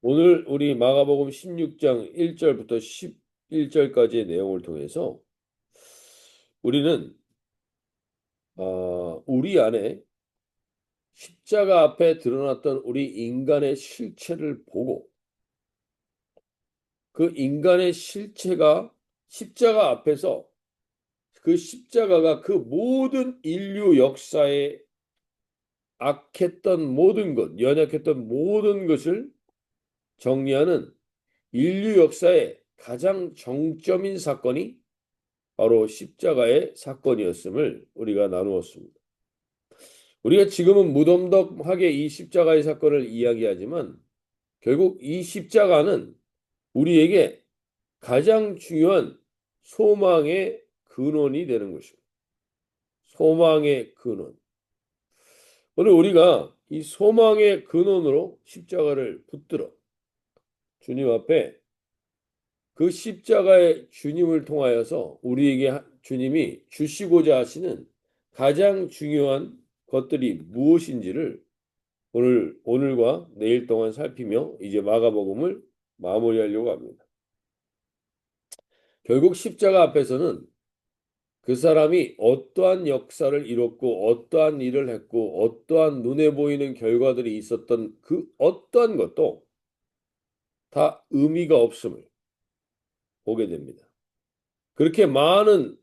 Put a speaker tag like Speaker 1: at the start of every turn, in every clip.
Speaker 1: 오늘 우리 마가복음 16장 1절부터 11절까지의 내용을 통해서 우리는 우리 안에 십자가 앞에 드러났던 우리 인간의 실체를 보고 그 인간의 실체가 십자가 앞에서 그 십자가가 그 모든 인류 역사에 악했던 모든 것, 연약했던 모든 것을 정리하는 인류 역사의 가장 정점인 사건이 바로 십자가의 사건이었음을 우리가 나누었습니다. 우리가 지금은 무덤덤하게 이 십자가의 사건을 이야기하지만 결국 이 십자가는 우리에게 가장 중요한 소망의 근원이 되는 것입니다. 소망의 근원. 오늘 우리가 이 소망의 근원으로 십자가를 붙들어 주님 앞에 그 십자가의 주님을 통하여서 우리에게 주님이 주시고자 하시는 가장 중요한 것들이 무엇인지를 오늘과 내일 동안 살피며 이제 마가복음을 마무리하려고 합니다. 결국 십자가 앞에서는 그 사람이 어떠한 역사를 이뤘고 어떠한 일을 했고 어떠한 눈에 보이는 결과들이 있었던 그 어떠한 것도 다 의미가 없음을 보게 됩니다. 그렇게 많은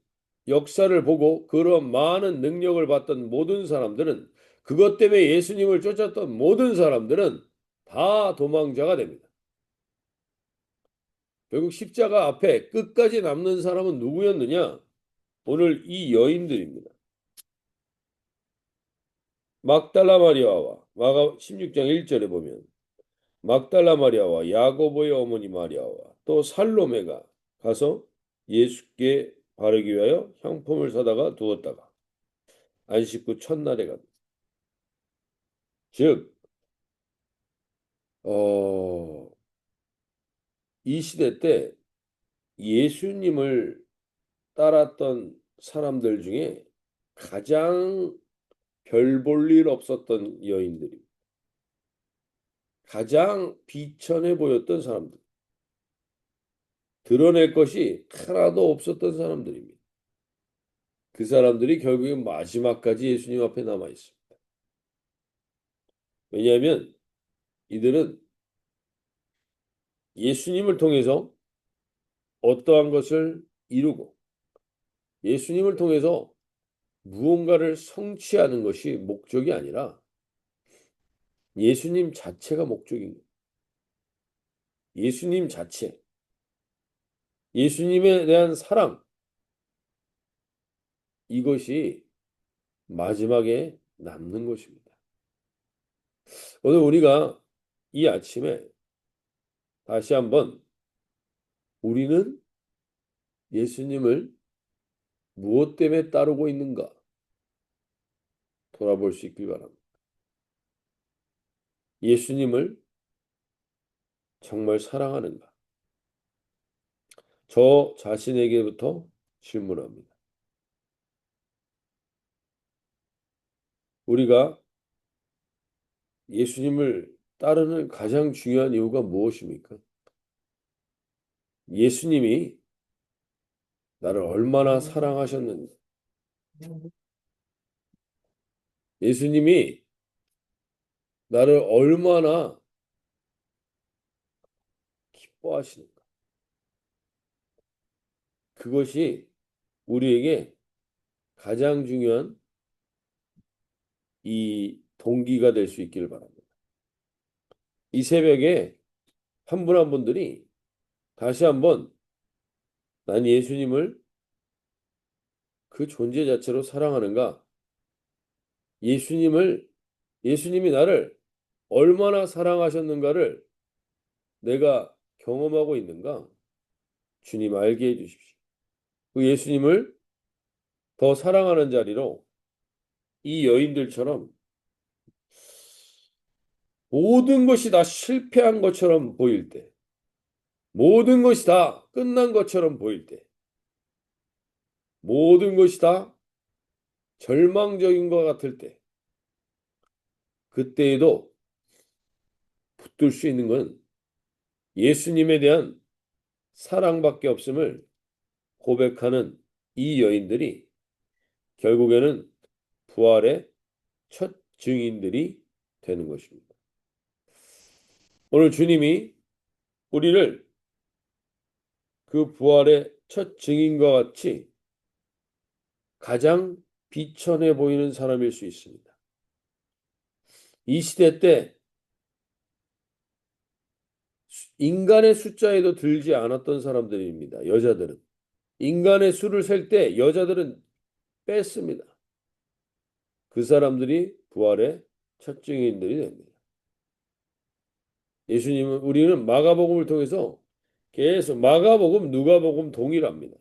Speaker 1: 역사를 보고 그런 많은 능력을 받던 모든 사람들은 그것 때문에 예수님을 쫓았던 모든 사람들은 다 도망자가 됩니다. 결국 십자가 앞에 끝까지 남는 사람은 누구였느냐? 오늘 이 여인들입니다. 막달라 마리아와 마가 16장 1절에 보면 막달라 마리아와 야고보의 어머니 마리아와 또 살로메가 가서 예수께 바르기 위하여 향품을 사다가 두었다가 안식 후 첫날에 갑니다. 즉, 이 시대 때 예수님을 따랐던 사람들 중에 가장 별 볼 일 없었던 여인들이 가장 비천해 보였던 사람들, 드러낼 것이 하나도 없었던 사람들입니다. 그 사람들이 결국엔 마지막까지 예수님 앞에 남아 있습니다. 왜냐하면 이들은 예수님을 통해서 어떠한 것을 이루고 예수님을 통해서 무언가를 성취하는 것이 목적이 아니라 예수님 자체가 목적인 거예요. 예수님 자체, 예수님에 대한 사랑, 이것이 마지막에 남는 것입니다. 오늘 우리가 이 아침에 다시 한번 우리는 예수님을 무엇 때문에 따르고 있는가 돌아볼 수 있길 바랍니다. 예수님을 정말 사랑하는가? 저 자신에게부터 질문합니다. 우리가 예수님을 따르는 가장 중요한 이유가 무엇입니까? 예수님이 나를 얼마나 사랑하셨는지, 예수님이 나를 얼마나 기뻐하시는가. 그것이 우리에게 가장 중요한 이 동기가 될 수 있기를 바랍니다. 이 새벽에 한 분 한 분들이 다시 한번 난 예수님을 그 존재 자체로 사랑하는가? 예수님을, 예수님이 나를 얼마나 사랑하셨는가를 내가 경험하고 있는가? 주님 알게 해주십시오. 그 예수님을 더 사랑하는 자리로 이 여인들처럼 모든 것이 다 실패한 것처럼 보일 때, 모든 것이 다 끝난 것처럼 보일 때, 모든 것이 다 절망적인 것 같을 때, 그때에도 붙들 수 있는 건 예수님에 대한 사랑밖에 없음을 고백하는 이 여인들이 결국에는 부활의 첫 증인들이 되는 것입니다. 오늘 주님이 우리를 그 부활의 첫 증인과 같이 가장 비천해 보이는 사람일 수 있습니다. 이 시대 때 인간의 숫자에도 들지 않았던 사람들입니다. 여자들은. 인간의 수를 셀 때 여자들은 뺐습니다. 그 사람들이 부활의 첫 증인들이 됩니다. 예수님은 우리는 마가복음을 통해서 계속 마가복음, 누가복음 동일합니다.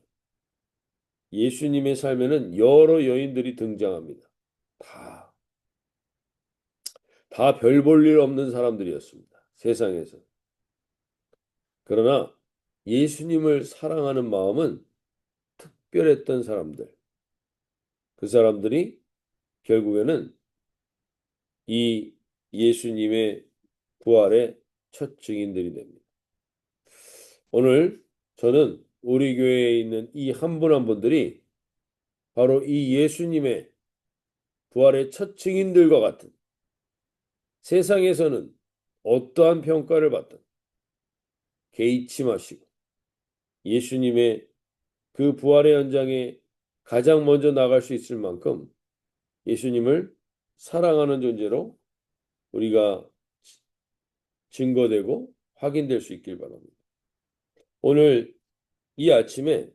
Speaker 1: 예수님의 삶에는 여러 여인들이 등장합니다. 다 별 볼 일 없는 사람들이었습니다. 세상에서. 그러나 예수님을 사랑하는 마음은 특별했던 사람들. 그 사람들이 결국에는 이 예수님의 부활의 첫 증인들이 됩니다. 오늘 저는 우리 교회에 있는 이 한 분 한 분들이 바로 이 예수님의 부활의 첫 증인들과 같은 세상에서는 어떠한 평가를 받든 개의치 마시고 예수님의 그 부활의 현장에 가장 먼저 나갈 수 있을 만큼 예수님을 사랑하는 존재로 우리가 증거되고 확인될 수 있길 바랍니다. 오늘 이 아침에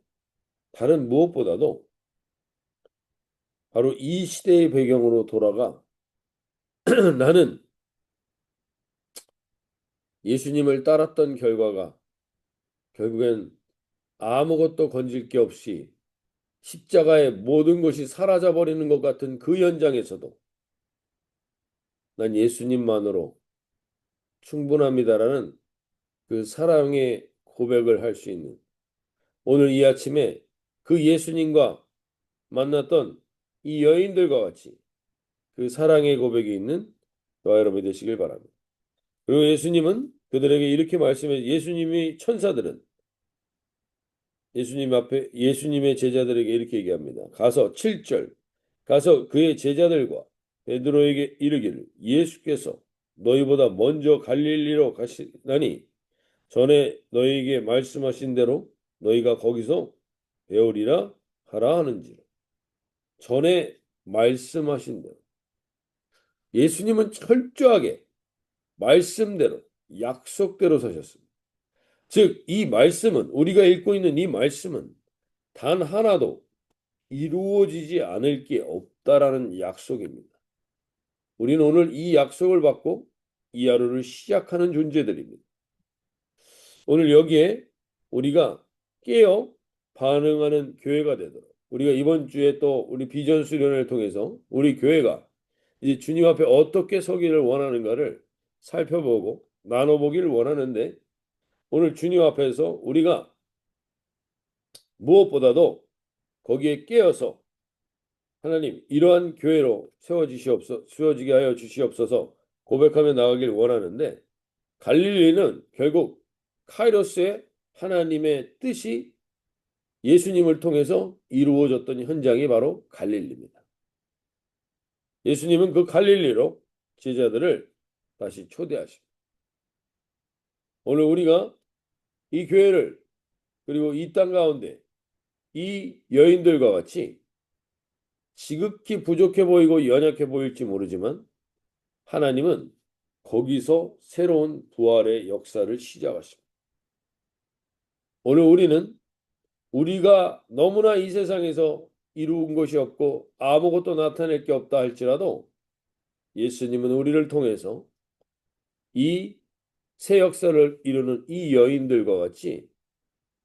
Speaker 1: 다른 무엇보다도 바로 이 시대의 배경으로 돌아가 나는 예수님을 따랐던 결과가 결국엔 아무것도 건질 게 없이 십자가에 모든 것이 사라져 버리는 것 같은 그 현장에서도 난 예수님만으로 충분합니다라는 그 사랑의 고백을 할 수 있는 오늘 이 아침에 그 예수님과 만났던 이 여인들과 같이 그 사랑의 고백이 있는 저와 여러분이 되시길 바랍니다. 그리고 예수님은 그들에게 이렇게 말씀해 예수님이 천사들은 예수님 앞에 예수님의 제자들에게 이렇게 얘기합니다. 가서 7절 가서 그의 제자들과 베드로에게 이르기를 예수께서 너희보다 먼저 갈릴리로 가시나니 전에 너희에게 말씀하신 대로 너희가 거기서 배우리라 하라 하는지라. 전에 말씀하신 대로 예수님은 철저하게 말씀대로 약속대로 사셨습니다. 즉, 이 말씀은 우리가 읽고 있는 이 말씀은 단 하나도 이루어지지 않을 게 없다라는 약속입니다. 우리는 오늘 이 약속을 받고 이 하루를 시작하는 존재들입니다. 오늘 여기에 우리가 깨어 반응하는 교회가 되도록 우리가 이번 주에 또 우리 비전 수련을 통해서 우리 교회가 이제 주님 앞에 어떻게 서기를 원하는가를 살펴보고 나눠보기를 원하는데 오늘 주님 앞에서 우리가 무엇보다도 거기에 깨어서 하나님 이러한 교회로 세워지게 하여 주시옵소서 고백하며 나가길 원하는데 갈릴리는 결국 카이로스의 하나님의 뜻이 예수님을 통해서 이루어졌던 현장이 바로 갈릴리입니다. 예수님은 그 갈릴리로 제자들을 다시 초대하십니다. 오늘 우리가 이 교회를 그리고 이 땅 가운데 이 여인들과 같이 지극히 부족해 보이고 연약해 보일지 모르지만 하나님은 거기서 새로운 부활의 역사를 시작하십니다. 오늘 우리는 우리가 너무나 이 세상에서 이루은 것이 없고 아무것도 나타낼 게 없다 할지라도 예수님은 우리를 통해서 이 새 역사를 이루는 이 여인들과 같이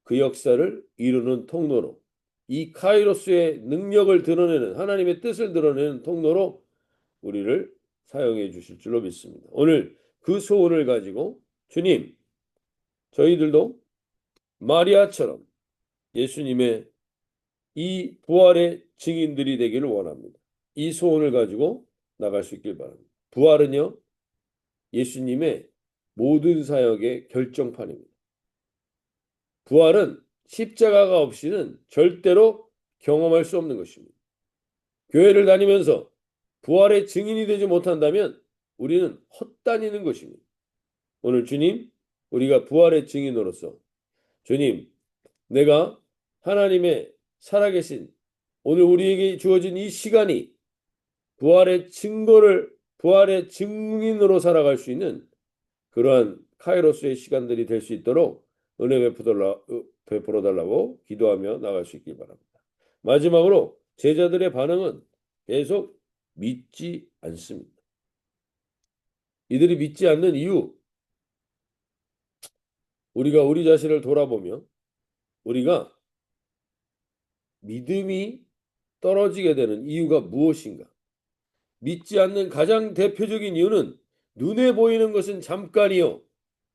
Speaker 1: 그 역사를 이루는 통로로 이 카이로스의 능력을 드러내는 하나님의 뜻을 드러내는 통로로 우리를 사용해 주실 줄로 믿습니다. 오늘 그 소원을 가지고 주님 저희들도 마리아처럼 예수님의 이 부활의 증인들이 되기를 원합니다. 이 소원을 가지고 나갈 수 있길 바랍니다. 부활은요 예수님의 모든 사역의 결정판입니다. 부활은 십자가가 없이는 절대로 경험할 수 없는 것입니다. 교회를 다니면서 부활의 증인이 되지 못한다면 우리는 헛다니는 것입니다. 오늘 주님, 우리가 부활의 증인으로서 주님, 내가 하나님의 살아계신 오늘 우리에게 주어진 이 시간이 부활의 증인으로 살아갈 수 있는 그러한 카이로스의 시간들이 될 수 있도록 은혜 베풀어 달라고 기도하며 나갈 수 있길 바랍니다. 마지막으로 제자들의 반응은 계속 믿지 않습니다. 이들이 믿지 않는 이유, 우리가 우리 자신을 돌아보며 우리가 믿음이 떨어지게 되는 이유가 무엇인가? 믿지 않는 가장 대표적인 이유는 눈에 보이는 것은 잠깐이요.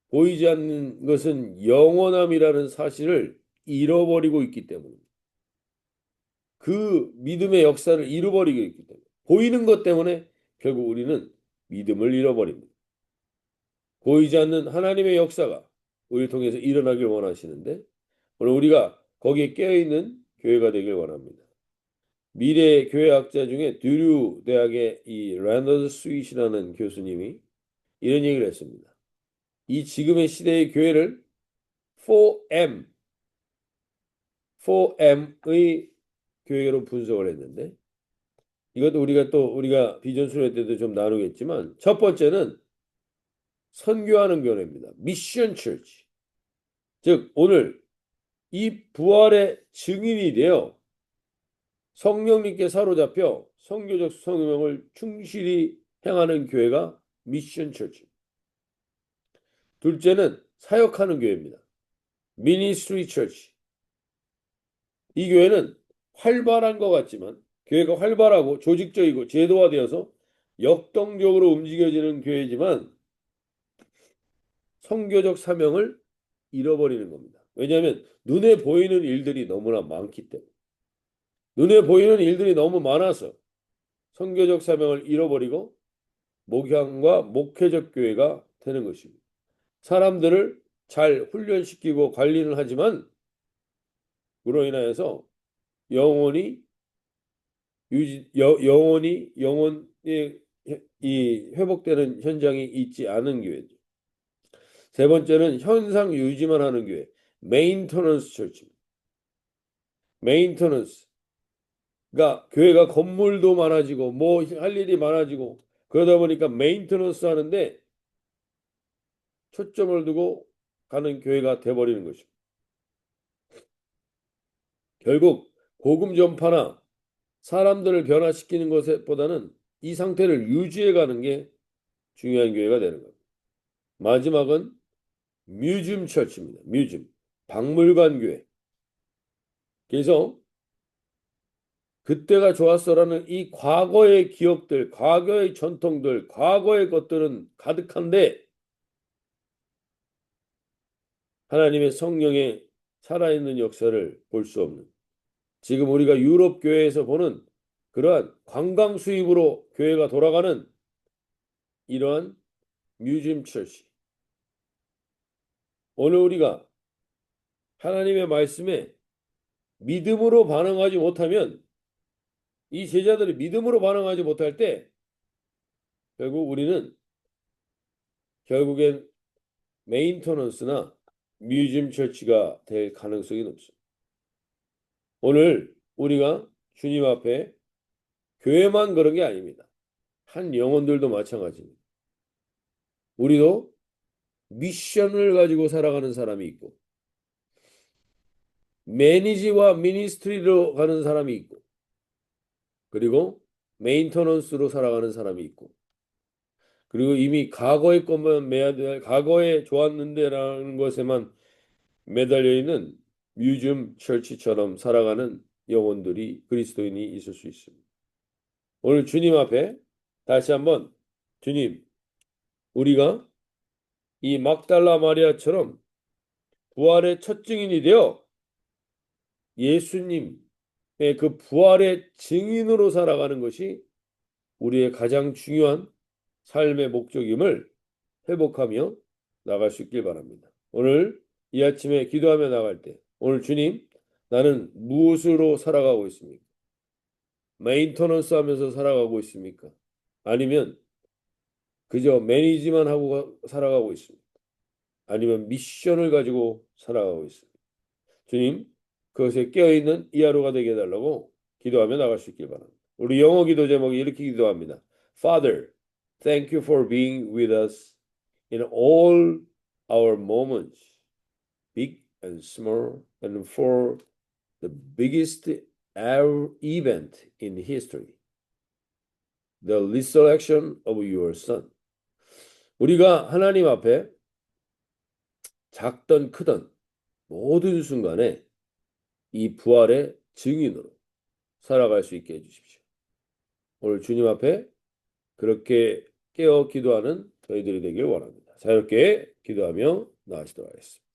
Speaker 1: 보이지 않는 것은 영원함이라는 사실을 잃어버리고 있기 때문입니다. 그 믿음의 역사를 잃어버리고 있기 때문에 보이는 것 때문에 결국 우리는 믿음을 잃어버립니다. 보이지 않는 하나님의 역사가 우리를 통해서 일어나길 원하시는데 오늘 우리가 거기에 깨어있는 교회가 되길 원합니다. 미래 교회학자 중에 드류 대학의 이 랜더드 스윗이라는 교수님이 이런 얘기를 했습니다. 이 지금의 시대의 교회를 4M, 4M의 교회로 분석을 했는데 이것도 우리가 비전 수련 때도 좀 나누겠지만 첫 번째는 선교하는 교회입니다. 미션 처치. 즉 오늘 이 부활의 증인이 되어 성령님께 사로잡혀 선교적 성명을 충실히 행하는 교회가 미션 처치. 둘째는 사역하는 교회입니다. 미니스트리 처치. 이 교회는 활발한 것 같지만 교회가 활발하고 조직적이고 제도화되어서 역동적으로 움직여지는 교회지만 선교적 사명을 잃어버리는 겁니다. 왜냐하면 눈에 보이는 일들이 너무나 많기 때문에. 눈에 보이는 일들이 너무 많아서 선교적 사명을 잃어버리고 목양과 목회적 교회가 되는 것입니다. 사람들을 잘 훈련시키고 관리는 하지만 그로 인하여서 영혼이 영혼이 이 회복되는 현장이 있지 않은 교회죠. 세 번째는 현상 유지만 하는 교회, 메인터넌스 처치입니다. 메인터넌스. 그러니까 교회가 건물도 많아지고 뭐 할 일이 많아지고 그러다 보니까 메인터넌스 하는데 초점을 두고 가는 교회가 돼버리는 것입니다. 결국 복음 전파나 사람들을 변화시키는 것보다는 이 상태를 유지해가는 게 중요한 교회가 되는 겁니다. 마지막은 뮤즘 처치입니다. 뮤즘, 박물관 교회. 그래서 그때가 좋았어라는 이 과거의 기억들, 과거의 전통들, 과거의 것들은 가득한데 하나님의 성령의 살아있는 역사를 볼 수 없는 지금 우리가 유럽 교회에서 보는 그러한 관광 수입으로 교회가 돌아가는 이러한 뮤즘 처치. 오늘 우리가 하나님의 말씀에 믿음으로 반응하지 못하면 이 제자들이 믿음으로 반응하지 못할 때 결국엔 메인터넌스나 뮤즘 처치가 될 가능성이 높습니다. 오늘 우리가 주님 앞에 교회만 그런 게 아닙니다. 한 영혼들도 마찬가지입니다. 우리도 미션을 가지고 살아가는 사람이 있고 매니지와 미니스트리로 가는 사람이 있고 그리고 메인터넌스로 살아가는 사람이 있고 그리고 이미 과거의 것만 과거에 좋았는데라는 것에만 매달려 있는 뮤즘 철치처럼 살아가는 영혼들이 그리스도인이 있을 수 있습니다. 오늘 주님 앞에 다시 한번 주님 우리가 이 막달라 마리아처럼 부활의 첫 증인이 되어 예수님의 그 부활의 증인으로 살아가는 것이 우리의 가장 중요한 삶의 목적임을 회복하며 나갈 수 있길 바랍니다. 오늘 이 아침에 기도하며 나갈 때 오늘 주님 나는 무엇으로 살아가고 있습니까? 메인터넌스 하면서 살아가고 있습니까? 아니면 그저 매니지만 하고 살아가고 있습니까? 아니면 미션을 가지고 살아가고 있습니까? 주님, 그것에 깨어있는 이 하루가 되게 해달라고 기도하며 나갈 수 있길 바랍니다. 우리 영어 기도 제목이 이렇게 기도합니다. Father, thank you for being with us in all our moments, big and small, and for the biggest event in history, the resurrection of your Son. 우리가 하나님 앞에 작던 크던 모든 순간에 이 부활의 증인으로 살아갈 수 있게 해주십시오. 오늘 주님 앞에 그렇게 깨어 기도하는 저희들이 되길 원합니다. 자유롭게 기도하며 나아가시도록 하겠습니다.